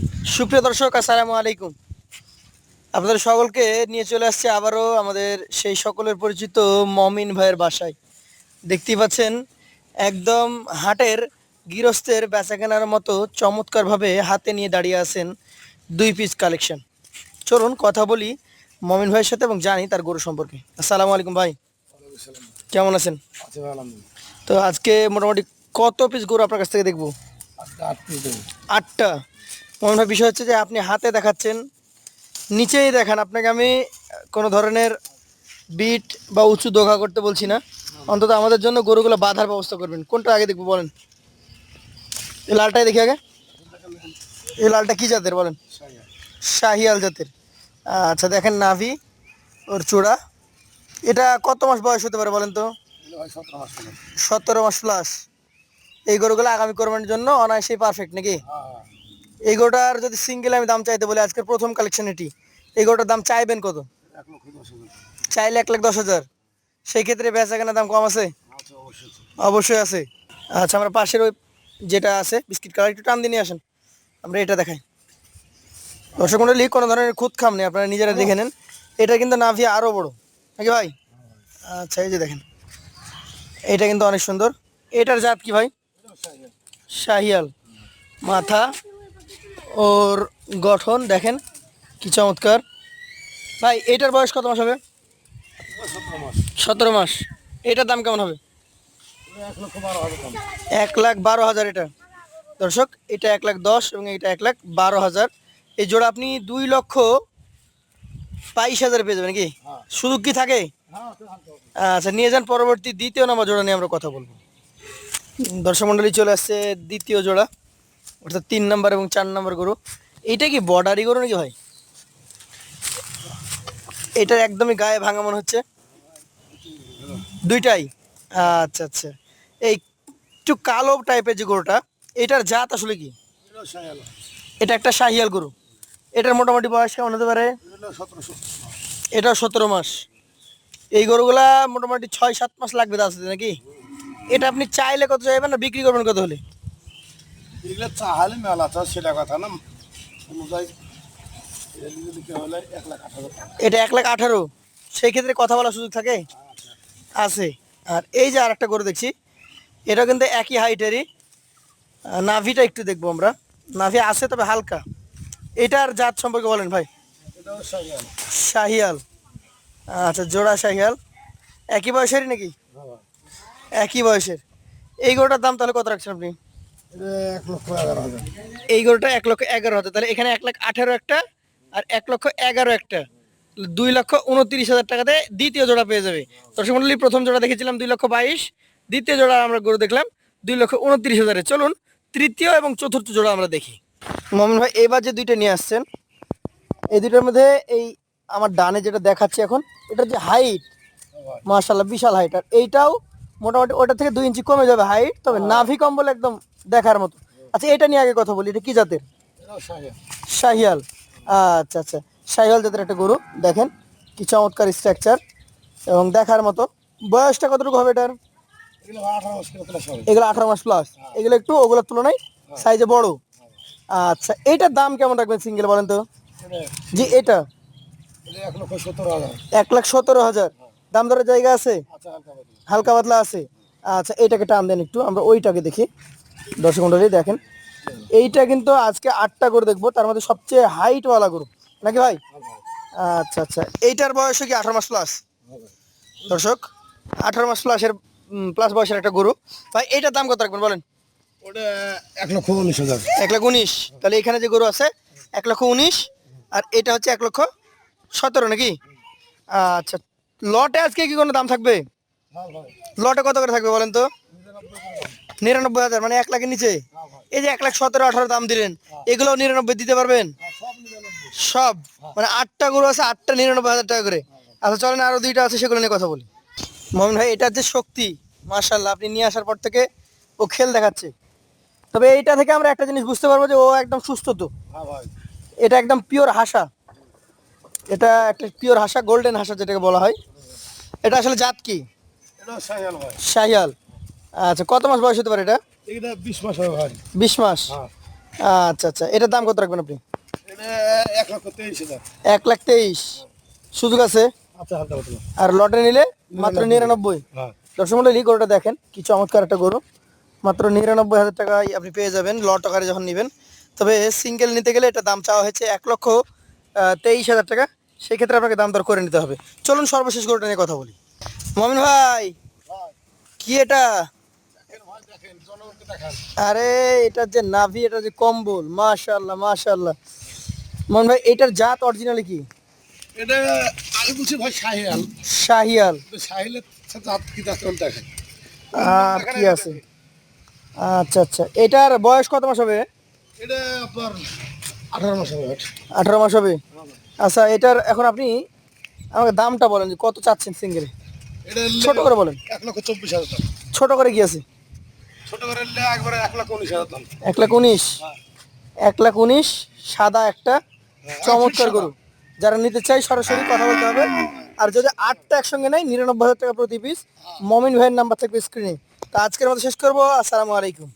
সুপ্রিয় দর্শক, আসসালামু আলাইকুম। আপনাদের সকলকে নিয়ে চলে আসছে আবারও আমাদের সেই সকলের পরিচিত মমিন ভাইয়ের বাসায়। দেখতেই পাচ্ছেন, একদম হাটের গৃহস্থের বেচাকেনার মতো চমৎকারভাবে হাতে নিয়ে দাঁড়িয়ে আছেন 2 পিস কালেকশন। চলুন কথা বলি মমিন ভাইয়ের সাথে এবং জানি তার গরু সম্পর্কে। আসসালামু আলাইকুম ভাই, কেমন আছেন? তো আজকে মোটামুটি কত পিস গরু আপনার কাছ থেকে দেখবো? 8টা। মমিন ভাই, বিষয় হচ্ছে যে আপনি হাতে দেখাচ্ছেন, নিচেই দেখান। আপনাকে আমি কোনো ধরনের বিট বা উঁচু দোকা করতে বলছি না, অন্তত আমাদের জন্য গরুগুলো বাঁধার ব্যবস্থা করবেন। কোনটা আগে দেখবো বলেন? এই লালটাই দেখি আগে। এই লালটা কি জাতের বলেন? শাহিয়াল জাতের। আচ্ছা, দেখেন নাভি, ওর চূড়া। এটা কত মাস বয়স হতে পারে বলেন তো? 17 মাস প্লাস। এই গরুগুলো আগামী কোরবানির জন্য অনায়াসেই পারফেক্ট নাকি? এই গরুটার যদি সিঙ্গেল আমি দাম চাইতে বলি, আজকের প্রথম কালেকশন এটি, এই গরুটার দাম চাইবেন কত? চাইলে 1,10,000। সেই ক্ষেত্রে বেচা কেনার দাম কম আছে? অবশ্যই আছে। আচ্ছা, আমরা পাশের ওই যেটা আছে বিস্কিট কালার, একটু টান দিয়ে নিয়ে আসেন, আমরা এটা দেখাই। দর্শক মন্ডলী, কোনো ধরনের খুদ খাম নেই, আপনারা নিজেরা দেখে নেন। এটা কিন্তু নাভি আরও বড় নাকি ভাই? আচ্ছা, এই যে দেখেন, এটা কিন্তু অনেক সুন্দর। এটার জাত কি ভাই? শাহিয়াল। মাথা, ওর গঠন দেখেন কি চমৎকার। ভাই, এটার বয়স কত মাস হবে? 17 মাস। এটার দাম কেমন হবে? 1,12,000 এটা। দর্শক, এটা 1,10,000 এবং এটা 1,12,000। এই জোড়া আপনি 2,22,000 পেয়ে যাবেন নাকি? সুযোগ কি থাকে? আচ্ছা, নিয়ে যান। পরবর্তী দ্বিতীয় নম্বর জোড়া নিয়ে আমরা কথা বলবো। দর্শক মন্ডলী, চলে আসছে দ্বিতীয় জোড়া, অর্থাৎ 3 নম্বর এবং 4 নম্বর গরু। এইটা কি বর্ডারি গরু নাকি ভাই? এটার একদমই গায়ে ভাঙা মনে হচ্ছে। দুইটাই? আচ্ছা আচ্ছা। এই একটু কালো টাইপের যে গরুটা, এটার জাত আসলে কি? এটা একটা শাহিয়াল গরু। এটার মোটামুটি বয়স কেমন হতে পারে? এটা 17 মাস। এই গরুগুলা মোটামুটি 6-7 মাস লাগবে তার সাথে নাকি? এটা আপনি চাইলে কত চাইবেন, না বিক্রি করবেন কত হলে? চাহালে মেলা চাষ সেটা কথা না অনুযায়ী হলে 1,18,000 এটা 1,18,000। সেই ক্ষেত্রে কথা বলার সুযোগ থাকে? আছে। আর এই যে আরেকটা গরু দেখছি, এটা কিন্তু একই হাইটেরই। নাভিটা একটু দেখবো আমরা। নাভি আছে তবে হালকা। এটার জাত সম্পর্কে বলেন ভাই। এটাও শাহিয়াল। শাহিয়াল। আচ্ছা, জোড়া শাহিয়াল। একই বয়সেরই নাকি? একই বয়সের। এই গরুটার দাম তাহলে কত রাখছেন আপনি? এটা 1,11,000। এই গরুটা 1,11,000। তাহলে এখানে 1,18,000 একটা, আর 1,11,000 একটা, 2,29,000 টাকাতে দ্বিতীয় জোড়া পেয়ে যাবে। দর্শক মন্ডলী, প্রথম জোড়া দেখেছিলাম 2,22,000, দ্বিতীয় জোড়া আমরা গরু দেখলাম 2,29,000। চলুন তৃতীয় এবং চতুর্থ জোড়া আমরা দেখি। মোমিন ভাই, এবার যে দুইটা নিয়ে আসছেন, এই দুইটার মধ্যে এই আমার ডানে যেটা দেখাচ্ছে এখন, এটার যে হাইট, মাশাআল্লাহ বিশাল হাইট। আর এইটাও মোটামুটি ওটা থেকে 2 ইঞ্চি কমে যাবে হাইট, তবে নাভি কম্বল একদম দেখার মতো। আচ্ছা, এটা নিয়ে আগে কথা বলি, এটা কি জাতের? এটাও শাহিয়াল। শাহিয়াল। আচ্ছা আচ্ছা, শাহিয়াল জাতের একটা গরু। দেখেন কি চমৎকার স্ট্রাকচার এবং দেখার মতো। বয়সটা কতটুকু হবে এটার? এগুলো 18 মাস করে প্লাস হবে। এগুলো 18 মাস প্লাস। এগুলো একটু ওগুলোর তুলনায় সাইজে বড়। আচ্ছা, এইটার দাম কেমন রাখবেন সিঙ্গেল বলেন তো? জি, এটা এটা 1,17,000। 1,17,000। দাম দরের জায়গা আছে? আচ্ছা, হালকা পাতলা। হালকা পাতলা আছে। আচ্ছা, এইটাকে টান দেন একটু, আমরা ওইটাকে দেখি। দর্শক মন্ডলী দেখেন, এইটা কিন্তু আজকে 8টা গরু দেখবো, তার মধ্যে সবচেয়ে হাইটওয়ালা গরু নাকি ভাই? আচ্ছা আচ্ছা, এইটার বয়স কি 18 মাস প্লাস? দর্শক, 18 মাস প্লাসের প্লাস বয়সের একটা গরু। ভাই, এইটার দাম কত রাখবেন বলেন? ওটা 1,19,000। 1,19,000। তাহলে এখানে যে গরু আছে 1,19,000, আর এটা হচ্ছে 1,17,000 নাকি? আচ্ছা, লটে আজকে কি কোনো দাম থাকবে? হ্যাঁ ভাই। লটে কত করে থাকবে বলেন তো? 99,000, মানে 1,00,000-এর নিচে। এই যে 1,17,000-18,000 দাম দিলেন, এগুলো 99 দিতে পারবেন? সব 99। সব? মানে 8টা গরু আছে, 8টা 99,000 টাকা করে। আচ্ছা চলেন, আরো দুইটা আছে, সেগুলো নিয়ে কথা বলি। মোমিন ভাই, এটার যে শক্তি, মাশাআল্লাহ, আপনি নিয়ে আসার পর থেকে ও খেল দেখাচ্ছে। তবে এইটা থেকে আমরা একটা জিনিস বুঝতে পারবো যে ও একদম সুস্থ তো। হ্যাঁ ভাই। এটা একদম পিওর হাসা। এটা একটা পিওর হাসা, গোল্ডেন হাসা যেটাকে বলা হয়। এটা আসলে জাত কি? এটাও শাহিয়াল ভাই। শাহিয়াল। আচ্ছা, কত মাস বয়স হতে পারে এটা? এটা 20 মাস হবে ভাই। 20 মাস। হ্যাঁ। আচ্ছা আচ্ছা, এটার দাম কত রাখবেন আপনি? এটা 1,23,000। 1,23,000 সুযোগ আছে। আচ্ছা, হালকা পাতলা। আর লটে নিলে মাত্র 99। হ্যাঁ। দর্শক মন্ডলী, গরুটা দেখেন কি চমৎকার একটা গরু, মাত্র 99,000 টাকায় আপনি পেয়ে যাবেন লট আকারে যখন নেবেন। তবে সিঙ্গেল নিতে গেলে এটা দাম চাওয়া হয়েছে 1,23,000 টাকা, সেক্ষেত্রে আপনাকে দাম দর করে নিতে হবে। চলুন সর্বশেষ গরুটা নিয়ে কথা বলি। মমিন ভাই, ভাই, কি এটা? দেখেন ভাই, দেখেন, জনগণকে দেখান। আরে এটার যে নাভি, এটা যে কম্বল, মাশাআল্লাহ মাশাআল্লাহ। মমিন ভাই, এটার জাত অরিজিনালি কি? এটা আমি বলছি ভাই শাহিয়াল। শাহিয়াল। তো শাহিয়ালের সাথে জাত কি জাত দেখেন। আর কি আছে? আচ্ছা আচ্ছা, এটার বয়স কত মাস হবে? এটা আপনার 18 মাস হবে। 18 মাস হবে। আচ্ছা, এটার এখন আপনি আমাকে দামটা বলেন যে কত চাচ্ছেন সিঙ্গেলে, এটা ছোট করে বলেন। 1,24,000 টাকা। ছোট করে কি আছে? ছোট করে নিলে একবারে 1,19,000 দাম। 1,19,000। হ্যাঁ। 1,19,000 সাদা একটা চমৎকার সাদা। গরু। যারা নিতে চাই সরাসরি কথা বলতে হবে। আর যদি 8টা একসঙ্গে নেয় 99,000 টাকা প্রতি পিস। মমিন ভাইয়ের নাম্বার থাকবে স্ক্রিনে। তো আজকের মতো শেষ করবো। আসসালামু আলাইকুম।